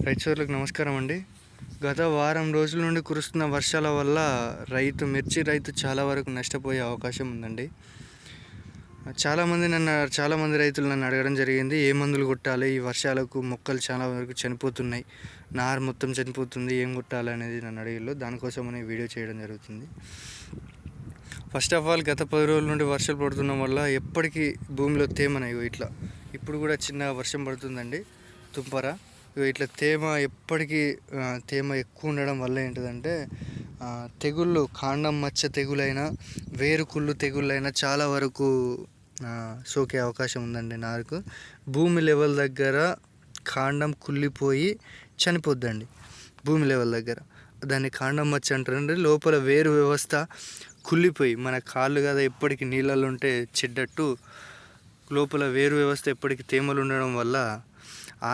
రైతులకు నమస్కారం అండి. గత వారం రోజుల నుండి కురుస్తున్న వర్షాల వల్ల మిర్చి రైతు చాలా వరకు నష్టపోయే అవకాశం ఉందండి. చాలామంది రైతులు నన్ను అడగడం జరిగింది, ఏ మందులు కొట్టాలి, ఈ వర్షాలకు మొక్కలు చాలా వరకు చనిపోతున్నాయి, నారు మొత్తం చనిపోతుంది, ఏం కొట్టాలి అనేది నన్ను అడిగిళ్ళు. దానికోసమని వీడియో చేయడం జరుగుతుంది. ఫస్ట్ ఆఫ్ ఆల్, గత 10 రోజుల నుండి వర్షాలు పడుతుండడం వల్ల ఎప్పటికీ భూమిలో తేమనయ్యో ఇట్లా ఇప్పుడు కూడా చిన్న వర్షం పడుతుందండి, తుంపర ఇట్లా ఎప్పటికీ తేమ ఎక్కువ ఉండడం వల్ల ఏంటిదంటే తెగుళ్ళు, కాండం మచ్చ తెగులైనా, వేరుకుళ్ళు తెగుళ్ళైనా చాలా వరకు సోకే అవకాశం ఉందండి. నారుకు భూమి లెవెల్ దగ్గర కాండం కుళ్ళిపోయి చనిపోద్దండి. భూమి లెవెల్ దగ్గర దాన్ని కాండం మచ్చ అంటారండి. లోపల వేరు వ్యవస్థ కుళ్ళిపోయి, మన కాళ్ళు కదా ఎప్పటికీ నీళ్ళల్లో ఉంటే చెడ్డట్టు, లోపల వేరు వ్యవస్థ ఎప్పటికీ తేమలు ఉండడం వల్ల